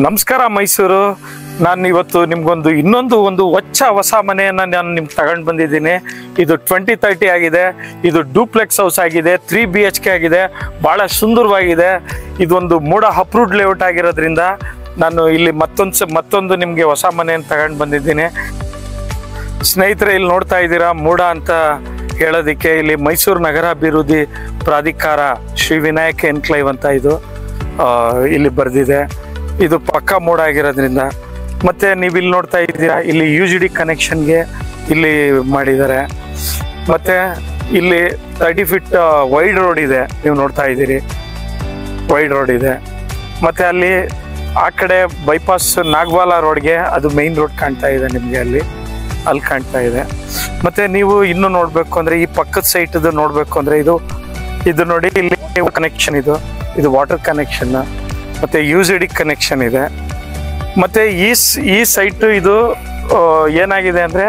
ನಮಸ್ಕಾರ ಮೈಸೂರು. ನಾನು ಇವತ್ತು ನಿಮ್ಗೊಂದು ಇನ್ನೊಂದು ಹೊಸ ಮನೆಯನ್ನು ನಾನು ನಿಮ್ಗೆ ತಗೊಂಡು ಬಂದಿದ್ದೀನಿ. ಇದು 2030 ಆಗಿದೆ. ಇದು ಡೂಪ್ಲೆಕ್ಸ್ ಹೌಸ್ ಆಗಿದೆ, 3 BHK ಆಗಿದೆ, ಭಾಳ ಸುಂದರವಾಗಿದೆ. ಇದೊಂದು ಮೂಡ ಅಪ್ರೂವ್ಡ್ ಲೇಔಟ್ ಆಗಿರೋದ್ರಿಂದ ನಾನು ಇಲ್ಲಿ ಮತ್ತೊಂದು ನಿಮಗೆ ಹೊಸ ಮನೆಯನ್ನು ತಗೊಂಡು ಬಂದಿದ್ದೀನಿ. ಸ್ನೇಹಿತರೆ, ಇಲ್ಲಿ ನೋಡ್ತಾ ಇದ್ದೀರಾ ಮೂಡ ಅಂತ ಹೇಳೋದಕ್ಕೆ ಇಲ್ಲಿ ಮೈಸೂರು ನಗರಾಭಿವೃದ್ಧಿ ಪ್ರಾಧಿಕಾರ ಶ್ರೀ ವಿನಾಯಕ ಎನ್ಕ್ಲೇವ್ ಅಂತ ಇದು ಇಲ್ಲಿ ಬರೆದಿದೆ. ಇದು ಪಕ್ಕಾ ಮೂಡ ಆಗಿರೋದ್ರಿಂದ. ಮತ್ತು ನೀವು ಇಲ್ಲಿ ನೋಡ್ತಾ ಇದ್ದೀರಾ, ಇಲ್ಲಿ UGD ಕನೆಕ್ಷನ್ಗೆ ಇಲ್ಲಿ ಮಾಡಿದ್ದಾರೆ. ಮತ್ತು ಇಲ್ಲಿ 30 ಫೀಟ್ ವೈಡ್ ರೋಡ್ ಇದೆ, ನೀವು ನೋಡ್ತಾ ಇದ್ದೀರಿ, ವೈಡ್ ರೋಡ್ ಇದೆ. ಮತ್ತು ಅಲ್ಲಿ ಆ ಕಡೆ ಬೈಪಾಸ್ ನಾಗವಾಲ ರೋಡ್ಗೆ ಅದು ಮೇನ್ ರೋಡ್ ಕಾಣ್ತಾ ಇದೆ ನಿಮಗೆ, ಅಲ್ಲಿ ಕಾಣ್ತಾ ಇದೆ. ಮತ್ತು ನೀವು ಇನ್ನೂ ನೋಡಬೇಕು ಅಂದರೆ ಈ ಪಕ್ಕದ ಸೈಟದು ನೋಡಬೇಕು ಅಂದರೆ ಇದು ನೋಡಿ, ಇಲ್ಲಿ ಕನೆಕ್ಷನ್ ಇದು ವಾಟರ್ ಕನೆಕ್ಷನ್ ಮತ್ತು UGD ಕನೆಕ್ಷನ್ ಇದೆ. ಮತ್ತು ಈ ಸೈಟು ಇದು ಏನಾಗಿದೆ ಅಂದರೆ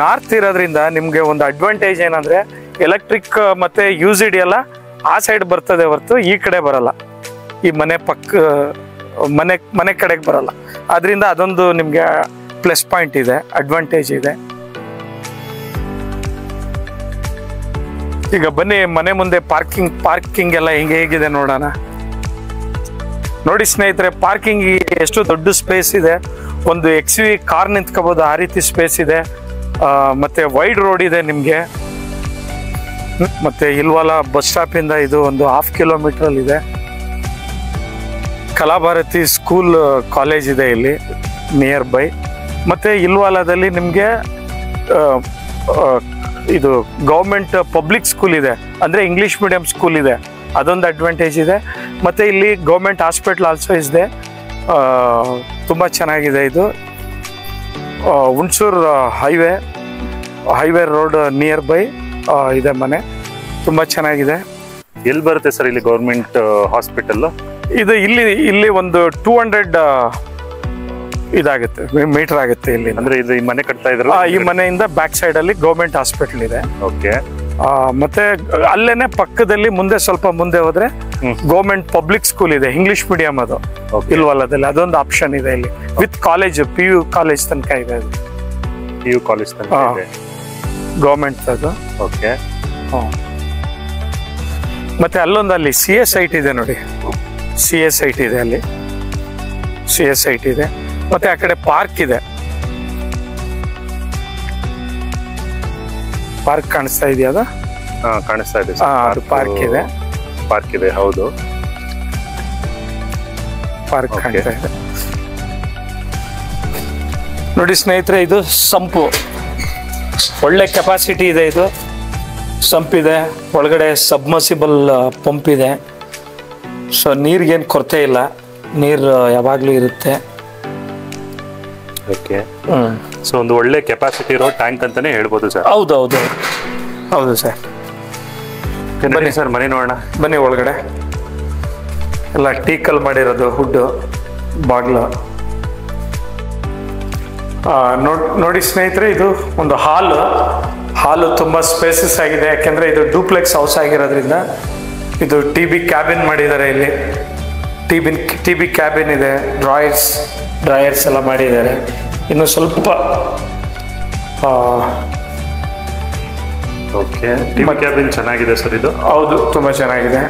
ನಾರ್ತ್ ಇರೋದ್ರಿಂದ ನಿಮಗೆ ಒಂದು ಅಡ್ವಾಂಟೇಜ್ ಏನಂದರೆ ಎಲೆಕ್ಟ್ರಿಕ್ ಮತ್ತು UGD ಎಲ್ಲ ಆ ಸೈಡ್ ಬರ್ತದೆ ಹೊರತು ಈ ಕಡೆ ಬರಲ್ಲ, ಈ ಮನೆ ಕಡೆಗೆ ಬರಲ್ಲ. ಅದರಿಂದ ಅದೊಂದು ನಿಮಗೆ ಪ್ಲಸ್ ಪಾಯಿಂಟ್ ಇದೆ, ಅಡ್ವಾಂಟೇಜ್ ಇದೆ. ಈಗ ಬನ್ನಿ ಮನೆ ಮುಂದೆ ಪಾರ್ಕಿಂಗ್ ಎಲ್ಲ ಹೇಗಿದೆ ನೋಡೋಣ. ನೋಡಿ ಸ್ನೇಹಿತರೆ, ಪಾರ್ಕಿಂಗ್ ಎಷ್ಟು ದೊಡ್ಡ ಸ್ಪೇಸ್ ಇದೆ. ಒಂದು XUV ಕಾರ್ ನಿಂತ್ಕೋಬೋದು, ಆ ರೀತಿ ಸ್ಪೇಸ್ ಇದೆ. ಮತ್ತು ವೈಡ್ ರೋಡ್ ಇದೆ ನಿಮಗೆ. ಮತ್ತು ಇಲ್ವಾಲ ಬಸ್ ಸ್ಟಾಪಿಂದ ಇದು ಒಂದು 1/2 ಕಿಲೋಮೀಟ್ರಲ್ಲಿದೆ. ಕಲಾಭಾರತಿ ಸ್ಕೂಲ್ ಕಾಲೇಜ್ ಇದೆ ಇಲ್ಲಿ ನಿಯರ್ ಬೈ. ಮತ್ತು ಇಲ್ವಾಲದಲ್ಲಿ ನಿಮಗೆ ಇದು ಗೌರ್ಮೆಂಟ್ ಪಬ್ಲಿಕ್ ಸ್ಕೂಲ್ ಇದೆ, ಅಂದರೆ ಇಂಗ್ಲೀಷ್ ಮೀಡಿಯಂ ಸ್ಕೂಲ್ ಇದೆ, ಅದೊಂದು ಅಡ್ವಾಂಟೇಜ್ ಇದೆ. ಮತ್ತು ಇಲ್ಲಿ ಗೌರ್ಮೆಂಟ್ ಹಾಸ್ಪಿಟ್ಲ್ ಆಲ್ಸೋ ಇದೆ, ತುಂಬ ಚೆನ್ನಾಗಿದೆ. ಇದು Hunsur highway road near by ಇದೆ ಮನೆ, ತುಂಬ ಚೆನ್ನಾಗಿದೆ. ಎಲ್ಲಿ ಬರುತ್ತೆ ಸರ್ ಇಲ್ಲಿ ಗೌರ್ಮೆಂಟ್ ಹಾಸ್ಪಿಟಲ್? ಇದು ಇಲ್ಲಿ ಒಂದು 200 ಇದಾಗುತ್ತೆ, ಮೀಟರ್ ಆಗುತ್ತೆ ಇಲ್ಲಿ. ಅಂದ್ರೆ ಇದು ಈ ಮನೆ ಕಟ್ತಾ ಇದ್ರೆ ಈ ಮನೆಯಿಂದ ಬ್ಯಾಕ್ ಸೈಡ್ ಅಲ್ಲಿ ಗೌರ್ಮೆಂಟ್ ಹಾಸ್ಪಿಟಲ್ ಇದೆ. ಓಕೆ. ಮತ್ತೆ ಅಲ್ಲೇನೆ ಪಕ್ಕದಲ್ಲಿ ಸ್ವಲ್ಪ ಮುಂದೆ ಹೋದ್ರೆ ಗೌರ್ಮೆಂಟ್ ಪಬ್ಲಿಕ್ ಸ್ಕೂಲ್ ಇದೆ, ಇಂಗ್ಲಿಷ್ ಮೀಡಿಯಂ. ಅದು ಇಲ್ವಲ್ಲದಲ್ಲಿ ಅದೊಂದು ಆಪ್ಷನ್ ಇದೆ ಇಲ್ಲಿ, ವಿತ್ ಕಾಲೇಜ್, PU ಕಾಲೇಜ್ ತನಕ ಇದೆ. ಅದು PU ಕಾಲೇಜ್ ತನಕ ಇದೆ, ಗೌರ್ಮೆಂಟ್ ಅದು. ಓಕೆ. ಮತ್ತೆ ಅಲ್ಲಿ CS ಸೈಟ್ ಇದೆ ನೋಡಿ, CS ಸೈಟ್ ಇದೆ ಅಲ್ಲಿ, CS ಸೈಟ್ ಇದೆ. ಮತ್ತೆ ಆ ಕಡೆ ಪಾರ್ಕ್ ಇದೆ, ಪಾರ್ಕ್ ಕಾಣಿಸ್ತಾ ಇದೆಯಾ? ಅದು ಕಾಣಿಸ್ತಾ ಇದೆ, ಅದು ಪಾರ್ಕ್ ಇದೆ. ಹೌದು, ಪಾರ್ಕ್ ಕಾಣಿಸ್ತಾ ಇದೆ ನೋಡಿ ಸ್ನೇಹಿತರೆ. ಇದು ಸಂಪು, ಒಳ್ಳೆ ಕೆಪಾಸಿಟಿ ಇದೆ. ಇದು ಸಂಪಿದೆ, ಒಳಗಡೆ ಸಬ್ಮರ್ಸಿಬಲ್ ಪಂಪ್ ಇದೆ. ಸೊ ನೀರಿಗೇನು ಕೊರತೆ ಇಲ್ಲ, ನೀರು ಯಾವಾಗಲೂ ಇರುತ್ತೆ. ಓಕೆ. ಸೊ ಒಂದು ಒಳ್ಳೆ ಕೆಪಾಸಿಟಿ ಇರೋ ಟ್ಯಾಂಕ್ ಅಂತಾನೆ ಹೇಳ್ಬೋದು ಸರ್. ಹೌದು ಸರ್. ಬನ್ನಿ ಸರ್, ಮನೆ ನೋಡೋಣ. ಬನ್ನಿ ಒಳಗಡೆ. ಎಲ್ಲ ಟೀಕಲ್ ಮಾಡಿರೋದು, ಹುಡ್ಡು ಬಾಗ್ಲು. ನೋಡಿ ಸ್ನೇಹಿತರೆ, ಇದು ಒಂದು ಹಾಲು ತುಂಬ ಸ್ಪೇಸಸ್ ಆಗಿದೆ. ಯಾಕೆಂದರೆ ಇದು ಡೂಪ್ಲೆಕ್ಸ್ ಹೌಸ್ ಆಗಿರೋದ್ರಿಂದ ಇದು TB ಕ್ಯಾಬಿನ್ ಮಾಡಿದ್ದಾರೆ. ಇಲ್ಲಿ TB ಕ್ಯಾಬಿನ್ ಇದೆ, ಡ್ರಾಯರ್ಸ್ ಎಲ್ಲ ಮಾಡಿದ್ದಾರೆ. ಇನ್ನು ಸ್ವಲ್ಪ ಓಕೆ. TB ಕ್ಯಾಬಿನ್ ಚೆನ್ನಾಗಿದೆ ಸರ್ ಇದು. ಹೌದು, ತುಂಬ ಚೆನ್ನಾಗಿದೆ.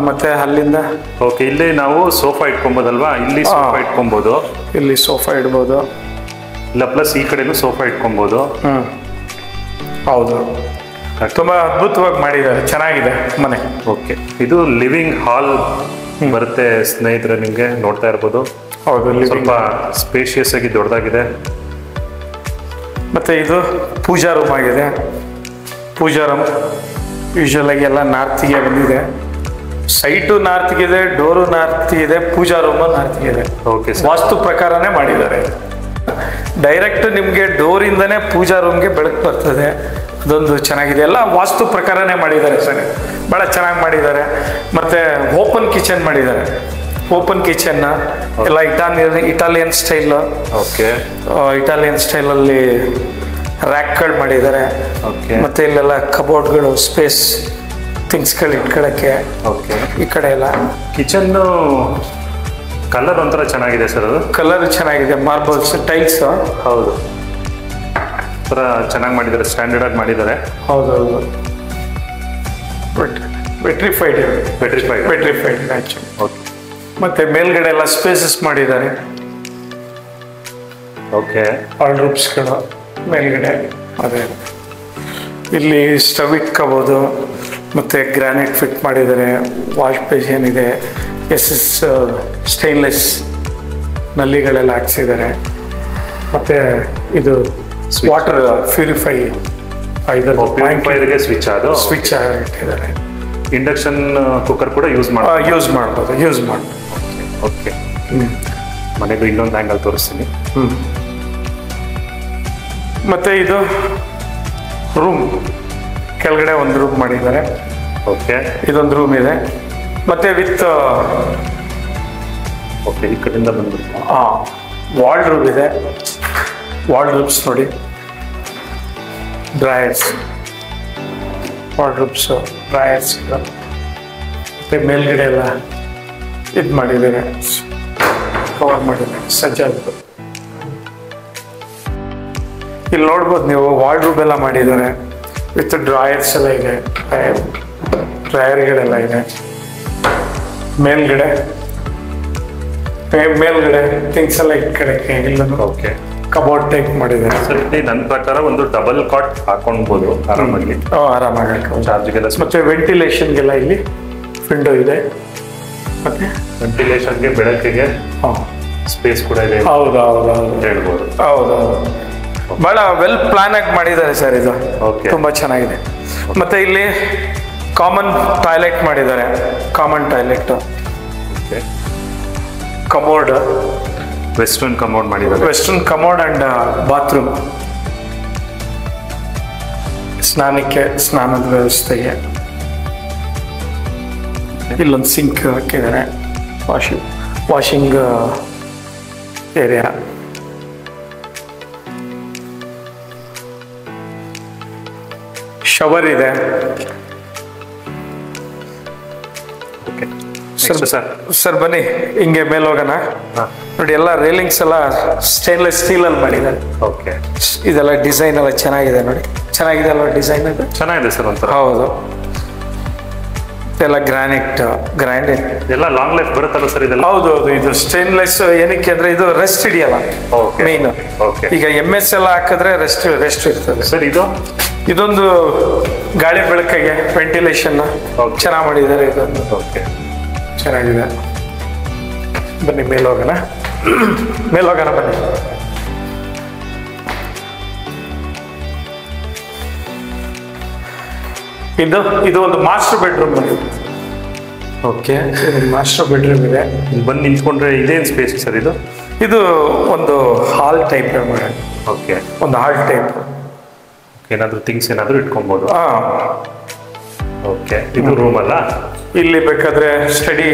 ಮತ್ತೆ ಅಲ್ಲಿಂದ ಓಕೆ, ಇಲ್ಲಿ ನಾವು ಸೋಫಾ ಇಟ್ಕೊಬೋದಲ್ವಾ? ಇಲ್ಲಿ ಸೋಫಾ ಇಟ್ಕೊಬೋದು, ಇಲ್ಲಿ ಸೋಫಾ ಇಡ್ಬೋದು. ಇಲ್ಲ ಪ್ಲಸ್ ಈ ಕಡೆನೂ ಸೋಫಾ ಇಟ್ಕೊಬೋದು. ಹೌದು, ತುಂಬ ಅದ್ಭುತವಾಗಿ ಮಾಡಿದ್ದಾರೆ, ಚೆನ್ನಾಗಿದೆ ಮನೆ. ಓಕೆ. ಇದು ಲಿವಿಂಗ್ ಹಾಲ್ ಬರುತ್ತೆ ಸ್ನೇಹಿತರೆ, ನಿಮಗೆ ನೋಡ್ತಾ ಇರ್ಬೋದು. ಹೌದು, ಸ್ವಲ್ಪ ಸ್ಪೇಷಿಯಸ್ ಆಗಿ ದೊಡ್ಡದಾಗಿದೆ. ಮತ್ತು ಇದು ಪೂಜಾ ರೂಮ್ ಆಗಿದೆ. ಪೂಜಾ ರೂಮ್ ಯೂಶುವಲ್ ಆಗಿ ಎಲ್ಲ ನಾರ್ತಿಗೆ ಬಂದಿದೆ. ಸೈಟು ನಾರ್ತ್ಗಿದೆ, ಡೋರು ನಾರ್ತ್ಗಿದೆ, ಪೂಜಾ ರೂಮು ನಾರ್ತ್ಗಿದೆ. ಓಕೆ. ವಾಸ್ತು ಪ್ರಕಾರನೇ ಮಾಡಿದ್ದಾರೆ. ಡೈರೆಕ್ಟ್ ನಿಮಗೆ ಡೋರಿಂದನೇ ಪೂಜಾ ರೂಮ್ಗೆ ಬೆಳಕು ಬರ್ತದೆ. ಅದೊಂದು ಚೆನ್ನಾಗಿದೆ, ಎಲ್ಲ ವಾಸ್ತು ಪ್ರಕಾರನೇ ಮಾಡಿದ್ದಾರೆ ಸರ್, ಭಾಳ ಚೆನ್ನಾಗಿ ಮಾಡಿದ್ದಾರೆ. ಮತ್ತು ಓಪನ್ ಕಿಚನ್ ಮಾಡಿದ್ದಾರೆ. ಓಪನ್ ಕಿಚನ್ನ ಎಲ್ಲ ಇಟಾಲಿಯನ್ ಸ್ಟೈಲ್. ಓಕೆ. ಇಟಾಲಿಯನ್ ಸ್ಟೈಲಲ್ಲಿ ರ್ಯಾಕ್ಗಳು ಮಾಡಿದ್ದಾರೆ. ಓಕೆ. ಮತ್ತು ಇಲ್ಲೆಲ್ಲ ಕಬೋರ್ಡ್ಗಳು, ಸ್ಪೇಸ್ ಥಿಂಗ್ಸ್ಗಳು ಇಟ್ಕೊಳ್ಳೋಕ್ಕೆ. ಓಕೆ. ಈ ಕಡೆ ಎಲ್ಲ ಕಿಚನ್ನು ಕಲರ್ ಒಂಥರ ಚೆನ್ನಾಗಿದೆ ಸರ್ ಅದು. ಕಲರ್ ಚೆನ್ನಾಗಿದೆ, ಮಾರ್ಬಲ್ಸ್ ಟೈಲ್ಸ್. ಹೌದು, ಒಂಥರ ಚೆನ್ನಾಗಿ ಮಾಡಿದ್ದಾರೆ, ಸ್ಟ್ಯಾಂಡರ್ಡ್ ಆಗಿ ಮಾಡಿದ್ದಾರೆ. ಹೌದೌದು, ವೆಟ್ರಿಫೈಡ್ ಆ್ಯಕ್ಚುಲಿ. ಓಕೆ, ಮತ್ತೆ ಮೇಲ್ಗಡೆ ಎಲ್ಲ ಸ್ಪೇಸಸ್ ಮಾಡಿದ್ದಾರೆ. ಓಕೆ, ಆಲ್ ರೂಪ್ಸ್ಗಳು ಮೇಲ್ಗಡೆ. ಅದೇ ಇಲ್ಲಿ ಸ್ಟವ್ ಇಟ್ಕೋಬೋದು. ಮತ್ತು ಗ್ರಾನೈಟ್ ಫಿಟ್ ಮಾಡಿದ್ದಾರೆ. ವಾಶ್ ಬೇಸಿನ್ ಇದೆ. ಸ್ಟೈನ್ಲೆಸ್ ನಲ್ಲಿಗಳೆಲ್ಲ ಹಾಕ್ಸಿದ್ದಾರೆ. ಮತ್ತು ಇದು ವಾಟರ್ ಪ್ಯೂರಿಫೈ ಪ್ಯೂರಿಫೈರ್ಗೆ ಸ್ವಿಚ್ ಇಟ್ಟಿದ್ದಾರೆ. ಇಂಡಕ್ಷನ್ ಕುಕ್ಕರ್ ಕೂಡ ಯೂಸ್ ಮಾಡ್ಬೋದು. ಓಕೆ, ಮನೆಗೂ ಇನ್ನೊಂದು ಆ್ಯಂಗಲ್ ತೋರಿಸ್ತೀನಿ. ಮತ್ತು ಇದು ರೂಮ್, ಕೆಳಗಡೆ ಒಂದು ರೂಮ್ ಮಾಡಿದ್ದಾರೆ. ಓಕೆ, ಇದೊಂದು ರೂಮ್ ಇದೆ. ಮತ್ತು ವಿತ್ ಓಕೆ, ಈ ಕಡೆಯಿಂದ ಬಂದ್ಬಿಟ್ಟು ವಾಲ್ ರೂಮ್ ಇದೆ. ವಾಲ್ ರೂಮ್ಸ್ ನೋಡಿ, ಡ್ರಾಯರ್ಸ್, ವಾಲ್ ರೂಮ್ಸು, ಡ್ರಾಯರ್ಸ್. ಮತ್ತು ಮೇಲ್ಗಡೆ ಎಲ್ಲ ಇದು ಮಾಡಿದ್ದಾರೆ, ಕವರ್ ಮಾಡಿದ್ದಾರೆ, ಸಜ್ಜಾದ್ರು. ಇಲ್ಲಿ ನೋಡ್ಬೋದು ನೀವು, ವಾಲ್ ರೂಮ್ ಎಲ್ಲ ಮಾಡಿದ್ದಾರೆ. ವಿತ್ ಡ್ರಾಯರ್ಸ್ ಎಲ್ಲ ಇದೆ, ಡ್ರಾಯರ್ಗಳೆಲ್ಲ ಇದೆ. ಮೇಲ್ಗಡೆ ಥಿಂಗ್ಸ್ ಎಲ್ಲ ಈ ಕಡೆ ಇಲ್ಲ. ಓಕೆ, ಕಬೋರ್ಡ್ ಟೈಪ್ ಮಾಡಿದ್ದಾರೆ. ಸರ್ ಇಲ್ಲಿ ನನ್ನ ಪ್ರಕಾರ ಒಂದು ಡಬಲ್ ಕಾಟ್ ಹಾಕೊಳ್ಬೋದು ಆರಾಮಾಗಿ. ಆರಾಮಾಗಿ ಚಾರ್ಜ್ಗೆಲ್ಲ. ಮತ್ತೆ ವೆಂಟಿಲೇಷನ್ಗೆಲ್ಲ ಇಲ್ಲಿ ವಿಂಡೋ ಇದೆ. ಮತ್ತೆ ವೆಂಟಿಲೇಷನ್ಗೆ, ಬೆಳಕಿಗೆ ಸ್ಪೇಸ್ ಕೂಡ ಇದೆ. ಹೌದು ಹೇಳ್ಬೋದು. ಬಹಳ ವೆಲ್ ಪ್ಲಾನ್ ಆಗಿ ಮಾಡಿದ್ದಾರೆ ಸರ್ ಇದು. ತುಂಬಾ ಚೆನ್ನಾಗಿದೆ. ಮತ್ತೆ ಇಲ್ಲಿ ಕಾಮನ್ ಟಾಯ್ಲೆಟ್ ಮಾಡಿದ್ದಾರೆ. ಕಮೋಡ್, ವೆಸ್ಟರ್ನ್ ಕಮೋಡ್ ಮಾಡಿದ್ದಾರೆ. ವೆಸ್ಟರ್ನ್ ಕಮೋಡ್ ಅಂಡ್ ಬಾತ್ರೂಮ್, ಸ್ನಾನದ ವ್ಯವಸ್ಥೆಗೆ. ಇಲ್ಲೊಂದು ಸಿಂಕ್ ಹಾಕಿದ್ದಾರೆ. Washing area. ಶವರ್ ಇದೆ. ಸರ್ ಬನ್ನಿ, ಹಿಂಗೆ ಮೇಲೆ ಹೋಗೋಣ. ನೋಡಿ, ಎಲ್ಲ ರೇಲಿಂಗ್ಸ್ ಎಲ್ಲ ಸ್ಟೇನ್ಲೆಸ್ ಸ್ಟೀಲ್ ಅಲ್ಲಿ ಮಾಡಿದ್ದಾರೆ. ಓಕೆ, ಇದೆಲ್ಲ ಡಿಸೈನ್ ಎಲ್ಲ ಚೆನ್ನಾಗಿದೆ ನೋಡಿ. ಚೆನ್ನಾಗಿದೆ ಅಲ್ವಾ ಡಿಸೈನ್? ಅದು ಚೆನ್ನಾಗಿದೆ ಸರ್ ಒಂಥರ. ಹೌದು, ಎಲ್ಲ ಗ್ರಾನೈಟ್ ಎಲ್ಲ ಲಾಂಗ್ ಲೈಫ್ ಬರುತ್ತಲ್ಲ ಸರ್ ಇದೆಲ್ಲ? ಹೌದು, ಇದು ಸ್ಟೇನ್ಲೆಸ್. ಏನಕ್ಕೆ ಅಂದ್ರೆ ಇದು ರೆಸ್ಟ್ ಹಿಡಿಯಲ್ಲ ಮೇನ್. ಈಗ MS ಎಲ್ಲ ಹಾಕಿದ್ರೆ ರೆಸ್ಟ್ ಇರ್ತದೆ ಸರ್. ಇದೊಂದು ಗಾಳಿ ಬೆಳಕಿಗೆ ವೆಂಟಿಲೇಷನ್ ಚೆನ್ನಾಗಿ ಮಾಡಿದ್ದಾರೆ. ಇದೊಂದು ಚೆನ್ನಾಗಿದೆ. ಬನ್ನಿ ಮೇಲೆ ಹೋಗೋಣ ಬನ್ನಿ. ಇದು ಒಂದು master bedroom. Okay, master bedroom ಇದೆ. ಬಂದು ನಿಂತ್ಕೊಂಡ್ರೆ ಇದೇನು ಸ್ಪೇಸ್ ಸರ್ ಇದು? ಇದು ಒಂದು ಹಾಲ್ ಟೈಪ್ ಮಾಡಿ. ಓಕೆ, ಒಂದು ಹಾಲ್ ಟೈಪ್. ಏನಾದರೂ ಥಿಂಗ್ಸ್ ಏನಾದರೂ ಇಟ್ಕೊಬೋದು. ಓಕೆ, ಇದು ರೂಮ್ ಅಲ್ಲ? ಇಲ್ಲಿ ಬೇಕಾದ್ರೆ ಸ್ಟಡಿ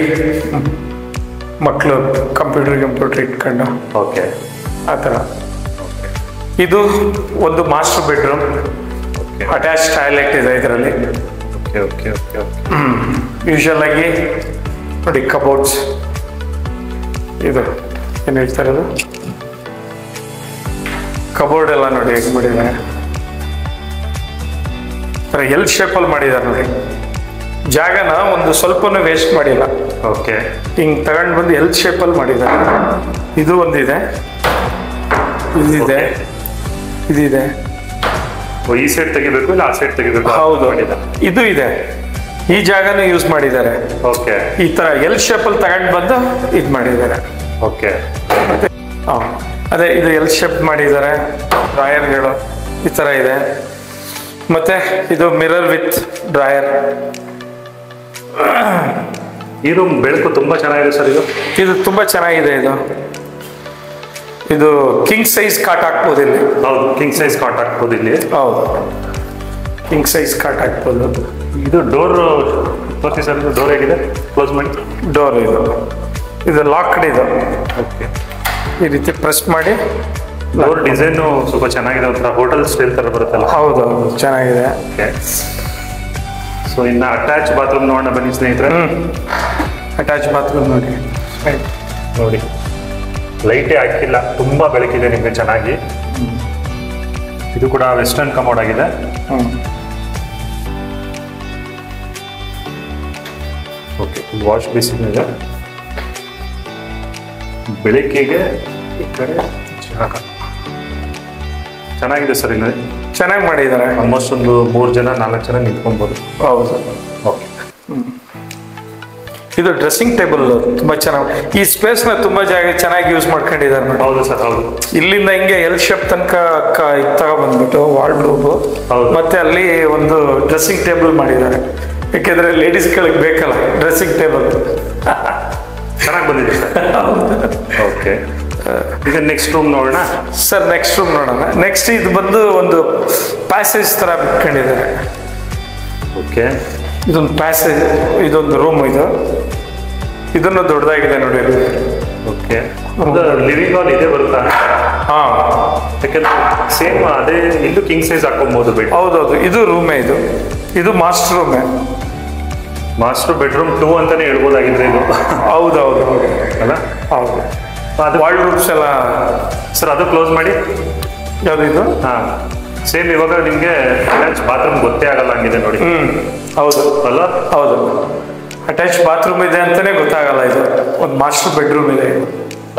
ಮಕ್ಕಳು ಕಂಪ್ಯೂಟರ್ ಇಟ್ಕೊಂಡು. ಓಕೆ, ಆ ಥರ. ಇದು ಒಂದು ಮಾಸ್ಟರ್ ಬೆಡ್ರೂಮ್. ಅಟ್ಯಾಚ್ ಟಾಯ್ಲೆಟ್ ಇದೆ ಇದರಲ್ಲಿ. ಓಕೆ. ಯೂಶಲ್ ಆಗಿ ನೋಡಿ, ಕಬೋರ್ಡ್ಸ್. ಇದು ಏನು ಹೇಳ್ತಾರೆ, ಅದು ಕಬೋರ್ಡ್ ಎಲ್ಲ ನೋಡಿ ಹೇಗೆ ಮಾಡಿದ್ದಾರೆ. ಎಲ್ ಶೇಪಲ್ಲಿ ಮಾಡಿದ್ದಾರೆ ನೋಡಿ. ಜಾಗನ ಒಂದು ಸ್ವಲ್ಪನೂ ವೇಸ್ಟ್ ಮಾಡಿಲ್ಲ. ಓಕೆ, ಹಿಂಗೆ ತಗೊಂಡು ಬಂದು ಎಲ್ ಶೇಪಲ್ಲಿ ಮಾಡಿದ್ದಾರೆ. ಇದು ಒಂದಿದೆ, ಇದಿದೆ. ಈ ಸೈಡ್ ತೆಗಿಬೇಕು ಇಲ್ಲ ಆ ಸೈಡ್ ತೆಗಿಬೇಕು? ಹೌದು, ಇದು ಇದೆ. ಈ ಜಾಗನೂ ಯೂಸ್ ಮಾಡಿದ್ದಾರೆ. ಓಕೆ, ಈ ತರ ಎಲ್ ಶೇಪಲ್ಲಿ ತಗೊಂಡು ಬಂದು ಇದು ಮಾಡಿದ್ದಾರೆ. ಓಕೆ, ಅದೇ ಇದು ಎಲ್ ಶೇಪ್ ಮಾಡಿದ್ದಾರೆ. ಡ್ರಾಯರ್ಗಳು ಈ ತರ ಇದೆ. ಮತ್ತೆ ಇದು ಮಿರರ್ ವಿತ್ ಡ್ರಾಯರ್. ಈ ರೂಮ್ ಬೆಳಕು ತುಂಬಾ ಚೆನ್ನಾಗಿದೆ ಸರ್. ಇದು ತುಂಬಾ ಚೆನ್ನಾಗಿದೆ. ಇದು ಕಿಂಗ್ ಸೈಜ್ ಕಾಟ್ ಹಾಕ್ಬೋದು ಇಲ್ಲಿ. ಹೌದು, ಕಿಂಗ್ ಸೈಜ್ ಕಾಟ್ ಹಾಕ್ಬೋದು ಇಲ್ಲಿ. ಹೌದು, ಕಿಂಗ್ ಸೈಜ್ ಕಾಟ್ ಹಾಕ್ಬೋದು. ಇದು ಡೋರ್ ತೋರಿಸಿ ಸರ್. ಇದು ಡೋರ್ ಹೇಗಿದೆ? ಕ್ಲೋಸ್ ಮಾಡಿ. ಡೋರ್ ಇದು ಲಾಕ್ಡ್. ಇದು ಓಕೆ, ಈ ರೀತಿ ಪ್ರೆಸ್ ಮಾಡಿ. ಡೋರ್ ಡಿಸೈನು ಸ್ವಲ್ಪ ಚೆನ್ನಾಗಿದೆ, ಒಂಥರ ಹೋಟೆಲ್ ಸ್ಟೈಲ್ ತರ ಬರುತ್ತಲ್ಲ. ಹೌದು, ಚೆನ್ನಾಗಿದೆ. ಓಕೆ, ಸೊ ಇನ್ನು ಅಟ್ಯಾಚ್ ಬಾತ್ರೂಮ್ ನೋಡೋಣ ಬನ್ನಿ ಸ್ನೇಹಿತರೆ. ಅಟ್ಯಾಚ್ ಬಾತ್ರೂಮ್ ನೋಡಿ. ನೋಡಿ ಲೈಟೇ ಹಾಕಿಲ್ಲ, ತುಂಬಾ ಬೆಳಕಿದೆ ನಿಮಗೆ ಚೆನ್ನಾಗಿ. ಇದು ಕೂಡ ವೆಸ್ಟರ್ನ್ ಕಮೋಡ್ ಆಗಿದೆ. ಓಕೆ, ವಾಶ್ ಬೇಸಿನ್ ಇದೆ. ಬೆಳಕಿಗೆ ಈ ಕಡೆ ಜಾಗ ಚೆನ್ನಾಗಿದೆ ಸರ್. ಇಲ್ಲಿ ಚೆನ್ನಾಗಿ ಮಾಡಿದ್ದಾರೆ. ಆಲ್ಮೋಸ್ಟ್ ಒಂದು 3 ಜನ 4 ಜನ ನಿಂತ್ಕೊಬೋದು. ಹೌದು. ಓಕೆ, ಇದು ಡ್ರೆಸ್ಸಿಂಗ್ ಟೇಬಲ್ ತುಂಬಾ ಚೆನ್ನಾಗಿ, ಈ ಸ್ಪೇಸ್ ನ ತುಂಬಾ ಚೆನ್ನಾಗಿ ಯೂಸ್ ಮಾಡ್ಕೊಂಡಿದ್ದಾರೆ ನೋಡಿ. ಹೌದು ಸರ್, ಹೌದು. ಇಲ್ಲಿಂದ ಹಿಂಗೆ ಎಲ್ ಶೇಪ್ ತನಕ ತಗೊಬಂದ್ಬಿಟ್ಟು ವಾರ್ಡ್ರೋಬ್, ಮತ್ತೆ ಅಲ್ಲಿ ಒಂದು ಡ್ರೆಸ್ಸಿಂಗ್ ಟೇಬಲ್ ಮಾಡಿದ್ದಾರೆ. ಯಾಕೆಂದ್ರೆ ಲೇಡೀಸ್ಗಳಿಗೆ ಬೇಕಲ್ಲ ಡ್ರೆಸ್ಸಿಂಗ್ ಟೇಬಲ್. ಚೆನ್ನಾಗಿ ಬಂದಿದೆ ಸರ್. ಓಕೆ, ಈಗ ನೆಕ್ಸ್ಟ್ ರೂಮ್ ನೋಡೋಣ ಸರ್. ನೆಕ್ಸ್ಟ್ ರೂಮ್ ನೋಡೋಣ. ನೆಕ್ಸ್ಟ್ ಇದು ಬಂದು ಒಂದು ಪ್ಯಾಸೇಜ್ ತರ ಬಿಟ್ಕೊಂಡಿದ್ದಾರೆ. ಓಕೆ, ಇದೊಂದು ಪ್ಯಾಸೇಜ್, ಇದೊಂದು ರೂಮ್. ಇದನ್ನು ದೊಡ್ಡದಾಗಿದೆ ನೋಡಿ. ಓಕೆ, ಒಂದು ಲಿವಿಂಗ್ ಹಾಲ್ ಇದೆ ಬರುತ್ತಾ? ಹಾ, ಯಾಕಂದ್ರೆ ಸೇಮ್ ಅದೇ, ಇಲ್ಲೂ ಕಿಂಗ್ ಸೈಜ್ ಹಾಕೊಬಹುದು ಬೆಡ್. ಹೌದೌದು, ಇದು ರೂಮೇ. ಇದು ಮಾಸ್ಟರ್ ರೂಮೇ. ಮಾಸ್ಟರ್ ಬೆಡ್ರೂಮ್ 2 ಅಂತಾನೆ ಹೇಳ್ಬೋದಾಗಿದ್ರೆ ಇದು. ಹೌದೌದು ಅಲ್ಲ? ಹೌದು. ಅದು ವಾಲ್ ರೂಮ್ಸ್ ಎಲ್ಲ ಸರ್, ಅದು ಕ್ಲೋಸ್ ಮಾಡಿ. ಯಾವ್ದಿದು? ಹಾ, ಸೇಮ್ ಇವಾಗ ನಿಮ್ಗೆ ಅಟ್ಯಾಚ್ ಬಾತ್ರೂಮ್ ಗೊತ್ತೇ ಆಗಲ್ಲ ಹಂಗಿದೆ ನೋಡಿ. ಹೌದು ಅಲ್ಲ? ಹೌದು, ಅಟ್ಯಾಚ್ ಬಾತ್ರೂಮ್ ಇದೆ ಅಂತಾನೆ ಗೊತ್ತಾಗಲ್ಲ. ಇದು ಒಂದು ಮಾಸ್ಟರ್ ಬೆಡ್ರೂಮ್ ಇದೆ.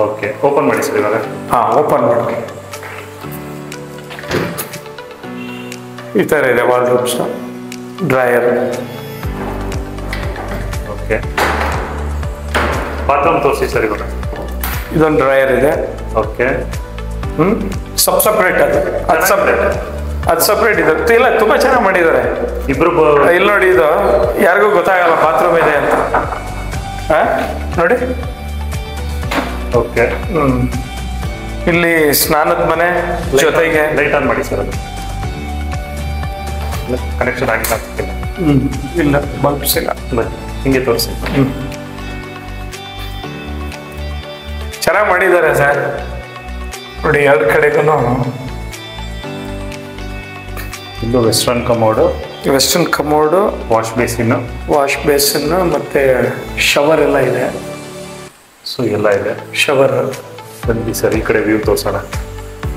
ಓಕೆ, ಓಪನ್ ಮಾಡಿ ಸರ್ ಇವಾಗ. ಹಾ, ಓಪನ್ ಮಾಡಿ. ಈ ತರ ಇದೆ wall rooms, dryer. Okay, bathroom ತೋರಿಸಿ ಸರ್ ಇವಾಗ. ಇದೊಂದು ಡ್ರೈಯರ್ ಇದೆ. Okay, separate. ಅದು ಸಪ್ರೇಟ್ ಇದೆ. ಇಲ್ಲ, ತುಂಬಾ ಚೆನ್ನಾಗಿ ಮಾಡಿದ್ದಾರೆ. ಇಬ್ರು ಇಲ್ಲಿ ನೋಡಿ, ಇದು ಯಾರಿಗೂ ಗೊತ್ತಾಗಲ್ಲ ಬಾತ್ರೂಮ್ ಇದೆ ಅಂತ. ನೋಡಿ. ಓಕೆ, ಇಲ್ಲಿ ಸ್ನಾನದ ಮನೆ ಜೊತೆಗೆ ಲೈಟ್ ಆನ್ ಮಾಡಿ ಸರ್. ಅದು ಕನೆಕ್ಷನ್ ಆಗಿಲ್ಲ. ಇಲ್ಲ, ಬಲ್ಬ್ಸ್ ಇಲ್ಲ. ಬನ್ನಿ, ಹಿಂಗೆ ತೋರಿಸಿ. ಚೆನ್ನಾಗಿ ಮಾಡಿದ್ದಾರೆ ಸರ್. ನೋಡಿ, ಎರಡು ಕಡೆಗೂ ಇಲ್ಲೂ western commode, western commode, wash basin ಮತ್ತೆ ಶವರ್ ಎಲ್ಲ ಇದೆ. ಸೊ ಎಲ್ಲ ಇದೆ. ಶವರ್. ಬನ್ನಿ ಸರ್, ಈ ಕಡೆ ವ್ಯೂ ತೋರಿಸೋಣ.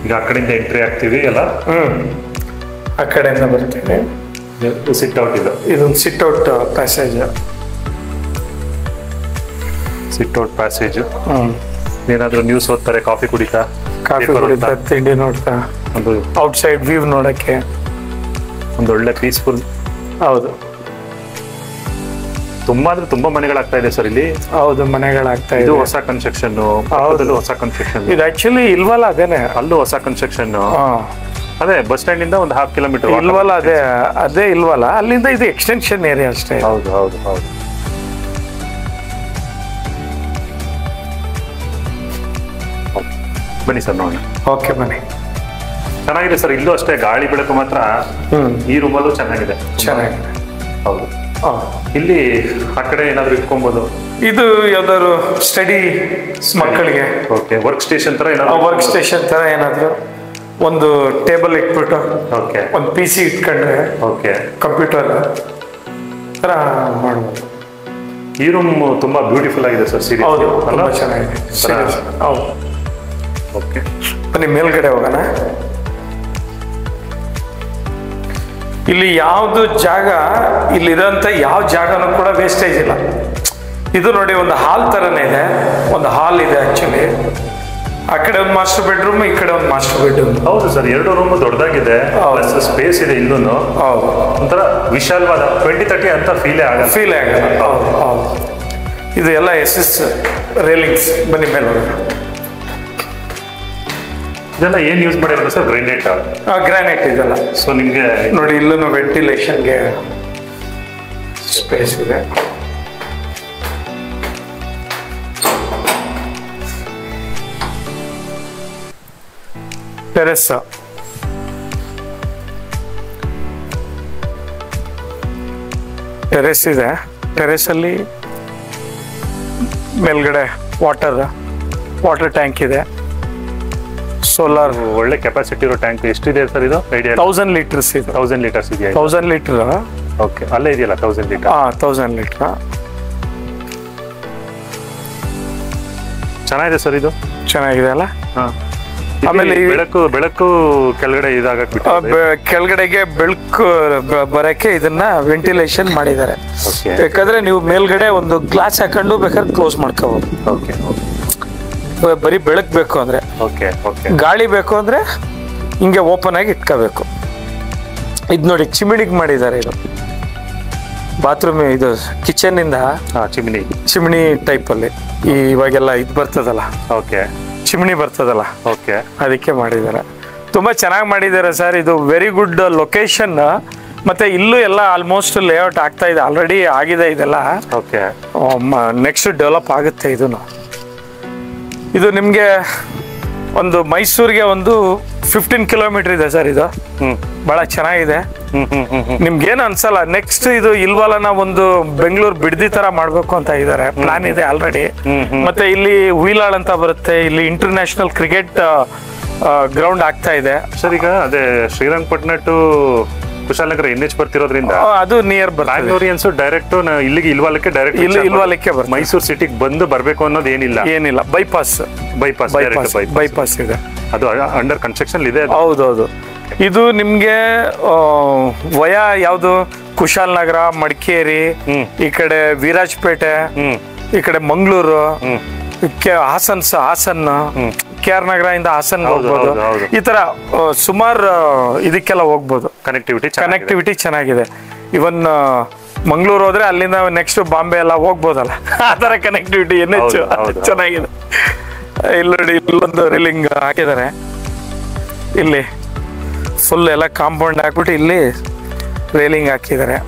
ಈಗ ಆ ಕಡೆಯಿಂದ ಎಂಟ್ರಿ ಆಗ್ತೀವಿ ಎಲ್ಲ. ಆ ಕಡೆಯಿಂದ ಬರ್ತೀವಿ. ಸಿಟ್ ಔಟ್ ಇದು. ಇದೊಂದು ಸಿಟ್ ಔಟ್ ಪ್ಯಾಸೇಜ್. ಸಿಟ್ ಔಟ್ ಪ್ಯಾಸೇಜ್. ಏನಾದ್ರು ನ್ಯೂಸ್ ಓದ್ತಾರೆ, ಕಾಫಿ ಕುಡಿತಾ, ತಿಂಡಿ ನೋಡ್ತಾ, ಒಂದು ಔಟ್ಸೈಡ್ ವ್ಯೂ ನೋಡಕ್ಕೆ ಒಂದು ಒಳ್ಳೆ ಪೀಸ್ಫುಲ್. ಹೌದು, ತುಂಬಾ ಅಂದ್ರೆ ತುಂಬಾ ಮನೆಗಳಾಗ್ತಾ ಇದೆ ಸರ್ ಇಲ್ಲಿ. ಹೌದು, ಮನೆಗಳಾಗ್ತಾ ಇದೆ. ಇದು ಹೊಸ ಕನ್ಸ್ಟ್ರಕ್ಷನ್, ಹೊಸ ಕನ್ಸ್ಟ್ರಕ್ಷನ್. ಇದು ಆಕ್ಚುಲಿ ಇಲ್ವಲ್ಲ, ಅದೇನೆ. ಅಲ್ಲೂ ಹೊಸ ಕನ್ಸ್ಟ್ರಕ್ಷನ್. ಅದೇ ಬಸ್ ಸ್ಟ್ಯಾಂಡ್ ಇಂದ ಒಂದು 1/2 ಕಿಲೋಮೀಟರ್ ಇಲ್ವಲ್ಲ. ಅದೇ ಇಲ್ವಲ್ಲ, ಅಲ್ಲಿಂದ ಇದು ಎಕ್ಸ್ಟೆನ್ಷನ್ ಏರಿಯಾ ಅಷ್ಟೇ. ಹೌದು ಹೌದು ಹೌದು. ಬನ್ನಿ ಸರ್ ನೋಡೋಣ. ಓಕೆ, ಬನ್ನಿ. ಚೆನ್ನಾಗಿದೆ ಸರ್. ಇಲ್ಲೂ ಅಷ್ಟೇ, ಗಾಳಿ ಬೆಳಕು ಮಾತ್ರ ಈ ರೂಮಲ್ಲೂ ಚೆನ್ನಾಗಿದೆ. ಹೌದು. ಇಲ್ಲಿ ಆ ಕಡೆ ಏನಾದ್ರು ಇಟ್ಕೊಬಹುದು. ಇದು ಯಾವ್ದಾದ್ರು ಸ್ಟಡಿ ಮಕ್ಕಳಿಗೆ. ಓಕೆ, ವರ್ಕ್ ಸ್ಟೇಷನ್ ತರ ಏನಾದ್ರು. ವರ್ಕ್ ಸ್ಟೇಷನ್ ತರ ಏನಾದ್ರು ಒಂದು ಟೇಬಲ್ ಇಟ್ಬಿಟ್ಟು, ಓಕೆ, ಒಂದು PC ಇಟ್ಕೊಂಡ್ರೆ, ಓಕೆ, ಕಂಪ್ಯೂಟರ್ ತರ ಮಾಡ್ಬೋದು. ಈ ರೂಮ್ ತುಂಬಾ ಬ್ಯೂಟಿಫುಲ್ ಆಗಿದೆ ಸರ್. ಸೀರಿಯಸ್. ಹೌದು, ತುಂಬಾ ಚೆನ್ನಾಗಿದೆ. ಹೌದು. ಓಕೆ, ಬನ್ನಿ ಮೇಲ್ಗಡೆ ಹೋಗೋಣ. ಇಲ್ಲಿ ಯಾವ್ದು ಜಾಗ, ಇಲ್ಲಿರೋಂಥ ಯಾವ ಜಾಗನೂ ಕೂಡ ವೇಸ್ಟೇಜ್ ಇಲ್ಲ. ಇದು ನೋಡಿ, ಒಂದು ಹಾಲ್ ತರನೇ ಇದೆ. ಒಂದು ಹಾಲ್ ಇದೆ ಆಕ್ಚುಲಿ. ಆ ಕಡೆ ಒಂದು ಮಾಸ್ಟರ್ ಬೆಡ್ರೂಮ್, ಈ ಕಡೆ ಒಂದು ಮಾಸ್ಟರ್ ಬೆಡ್ರೂಮ್. ಹೌದು ಸರ್, 2 ರೂಮ್ ದೊಡ್ಡದಾಗಿದೆ. ಸ್ಪೇಸ್ ಇದೆ ಇಲ್ಲೂ. ಹೌದು, ಒಂಥರ ವಿಶಾಲವಾದ 20-30 ಅಂತ ಫೀಲೇ ಆಗಲ್ಲ. ಹೌದು ಹೌದು. ಇದು ಎಲ್ಲ SS ರೇಲಿಂಗ್ಸ್. ಬನ್ನಿ ಮೇಲೆ ಹೋಗೋಣ. ಇದೆಲ್ಲ ಏನ್ ಯೂಸ್ ಮಾಡಿರೋದು ಸರ್? ಗ್ರಾನೈಟ್. ಗ್ರಾನೈಟ್ ಇದೆಲ್ಲ. ಸೊ ನಿಮ್ಗೆ ನೋಡಿ, ಇಲ್ಲೂ ವೆಂಟಿಲೇಷನ್ಗೆ ಸ್ಪೇಸ್ ಇದೆ. ಟೆರೆಸ್. ಟೆರೆಸ್ ಇದೆ. ಟೆರೆಸ್ ಅಲ್ಲಿ ಮೇಲ್ಗಡೆ ವಾಟರ್ ಟ್ಯಾಂಕ್ ಇದೆ. ಸೋಲಾರ್. ಒಳ್ಳೆ ಕೆಪಾಸಿಟಿ ಇರೋ ಟ್ಯಾಂಕ್. ಎಷ್ಟಿದೆ ಸರ್ ಇದು? ಐಡಿಯಾ 1000 ಲೀಟರ್ಸ್ ಇದೆ. 1000 ಲೀಟರ್ಸ್ ಇದೆಯಾ? 1000 ಲೀಟರ್. ಓಕೆ, ಅಲ್ಲೇ ಇದೆಯಲ್ಲ 1000 ಲೀಟರ್. 1000 ಲೀಟರ್. ಚೆನ್ನಾಗಿದೆ ಸರ್ ಇದು. ಚೆನ್ನಾಗಿದೆ ಅಲ್ಲ. ಆಮೇಲೆ ಬೆಳಕು ಕೆಳಗಡೆ ಕೆಳಗಡೆಗೆ ಬೆಳಕು ಬರಕ್ಕೆ ಇದನ್ನ ವೆಂಟಿಲೇಷನ್ ಮಾಡಿದ್ದಾರೆ. ಬೇಕಾದ್ರೆ ನೀವು ಮೇಲ್ಗಡೆ ಒಂದು ಗ್ಲಾಸ್ ಹಾಕೊಂಡು ಬೇಕಾದ್ರೆ ಕ್ಲೋಸ್ ಮಾಡ್ಕೋಬಹುದು. ಬರೀ ಬೆಳಕು ಬೇಕು ಅಂದ್ರೆ, ಗಾಳಿ ಬೇಕು ಅಂದ್ರೆ ಹಿಂಗೆ ಓಪನ್ ಆಗಿ ಇಟ್ಕೋಬೇಕು. ಇದು ನೋಡಿ ಚಿಮಿಣಿಗೆ ಮಾಡಿದ್ದಾರೆ. ಇದು ಬಾತ್ರೂಮ್, ಇದು ಕಿಚನ್ ಇಂದ ಚಿಮಿಣಿ ಟೈಪ್ ಅಲ್ಲಿ ಇವಾಗೆಲ್ಲ ಇದು ಬರ್ತದಲ್ಲ, ಚಿಮಿಣಿ ಬರ್ತದಲ್ಲ, ಅದಕ್ಕೆ ಮಾಡಿದ್ದಾರೆ. ತುಂಬಾ ಚೆನ್ನಾಗಿ ಮಾಡಿದ್ದಾರೆ ಸರ್. ಇದು ವೆರಿ ಗುಡ್ ಲೊಕೇಶನ್. ಮತ್ತೆ ಇಲ್ಲೂ ಎಲ್ಲ ಆಲ್ಮೋಸ್ಟ್ ಲೇಔಟ್ ಆಗ್ತಾ ಇದೆ, ಆಲ್ರೆಡಿ ಆಗಿದೆ ಇದೆಲ್ಲ. ನೆಕ್ಸ್ಟ್ ಡೆವಲಪ್ ಆಗುತ್ತೆ. ಇದು ನಿಮ್ಗೆ ಒಂದು ಮೈಸೂರಿಗೆ ಒಂದು 15 ಕಿಲೋಮೀಟರ್ ಇದೆ ಸರ್. ಇದು ಬಹಳ ಚೆನ್ನಾಗಿದೆ. ನಿಮ್ಗೇನು ಅನ್ಸಲ್ಲ. ನೆಕ್ಸ್ಟ್ ಇದು ಇಲ್ವಲ್ಲ, ಒಂದು ಬೆಂಗಳೂರು ಬಿಡದಿ ತರ ಮಾಡ್ಬೇಕು ಅಂತ ಇದ್ದಾರೆ, ಪ್ಲಾನ್ ಇದೆ ಆಲ್ರೆಡಿ. ಮತ್ತೆ ಇಲ್ಲಿ ಹುಯಿಲಾಳ್ ಅಂತ ಬರುತ್ತೆ, ಇಲ್ಲಿ ಇಂಟರ್ನ್ಯಾಷನಲ್ ಕ್ರಿಕೆಟ್ ಗ್ರೌಂಡ್ ಆಗ್ತಾ ಇದೆ ಸರ್. ಈಗ ಅದೇ ಶ್ರೀರಂಗಪಟ್ಟಣ ಟು ಕುಶಾಲನಗರ NH ಬರ್ತಿರೋದ್ರಿಂದ ಅದು ನಿಯರ್ ಬ್ಯಾಂಗ್ಳೂರಿಯನ್ಸ್ ಡೈರೆಕ್ಟ್ ಇಲ್ಲಿಗೆ ಇಲ್ವಾಲಕ್ಕೆ ಬರುತ್ತೆ. ಮೈಸೂರು ಸಿಟಿಗೆ ಬಂದು ಬರ್ಬೇಕು ಅನ್ನೋದು ಏನಿಲ್ಲ. ಬೈಪಾಸ್ ಇದೆ, ಅದು ಅಂಡರ್ ಕನ್ಸ್ಟ್ರಕ್ಷನ್ ಇದೆ. ಹೌದೌದು. ಇದು ನಿಮ್ಗೆ ವಯಾ ಯಾವ್ದು, ಕುಶಾಲನಗರ, ಮಡಿಕೇರಿ, ಈ ಕಡೆ ವಿರಾಜಪೇಟೆ, ಈ ಕಡೆ ಮಂಗಳೂರು, ಹಾಸನ್, KR ನಗರ ಇಂದ ಹಾಸನ್ ಹೋಗ್ಬೋದು. ಈ ತರ ಸುಮಾರು ಇದಕ್ಕೆಲ್ಲ ಹೋಗ್ಬೋದು. ಕನೆಕ್ಟಿವಿಟಿ ಚೆನ್ನಾಗಿದೆ. ಇವನ್ ಮಂಗಳೂರು ಹೋದ್ರೆ ಅಲ್ಲಿಂದ ನೆಕ್ಸ್ಟ್ ಬಾಂಬೆ ಎಲ್ಲ ಹೋಗ್ಬೋದಲ್ಲ, ಆ ತರ ಕನೆಕ್ಟಿವಿಟಿ NH ಚೆನ್ನಾಗಿದೆ. ಇಲ್ಲಿ ನೋಡಿ, ಇಲ್ಲೊಂದು ರೇಲಿಂಗ್ ಹಾಕಿದ್ದಾರೆ. ಇಲ್ಲಿ ಫುಲ್ ಎಲ್ಲ ಕಾಂಪೌಂಡ್ ಹಾಕ್ಬಿಟ್ಟು ಇಲ್ಲಿ ರೇಲಿಂಗ್ ಹಾಕಿದ್ದಾರೆ.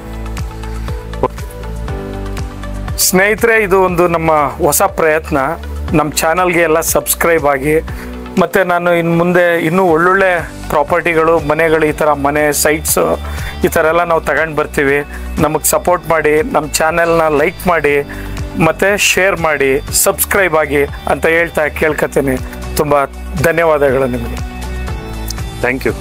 ಸ್ನೇಹಿತರೆ, ಇದು ಒಂದು ನಮ್ಮ ಹೊಸ ಪ್ರಯತ್ನ. ನಮ್ಮ ಚಾನಲ್ಗೆ ಎಲ್ಲ ಸಬ್ಸ್ಕ್ರೈಬ್ ಆಗಿ, ಮತ್ತು ನಾನು ಇನ್ನು ಮುಂದೆ ಇನ್ನೂ ಒಳ್ಳೊಳ್ಳೆ ಪ್ರಾಪರ್ಟಿಗಳು, ಮನೆಗಳು, ಈ ಥರ ಮನೆ ಸೈಟ್ಸು ಈ ಥರ ಎಲ್ಲ ನಾವು ತಗೊಂಡು ಬರ್ತೀವಿ. ನಮಗೆ ಸಪೋರ್ಟ್ ಮಾಡಿ, ನಮ್ಮ ಚಾನೆಲ್ನ ಲೈಕ್ ಮಾಡಿ, ಮತ್ತು ಶೇರ್ ಮಾಡಿ, ಸಬ್ಸ್ಕ್ರೈಬ್ ಆಗಿ ಅಂತ ಹೇಳ್ತಾ ಕೇಳ್ಕೊತೀನಿ. ತುಂಬ ಧನ್ಯವಾದಗಳು ನಿಮಗೆ. Thank you.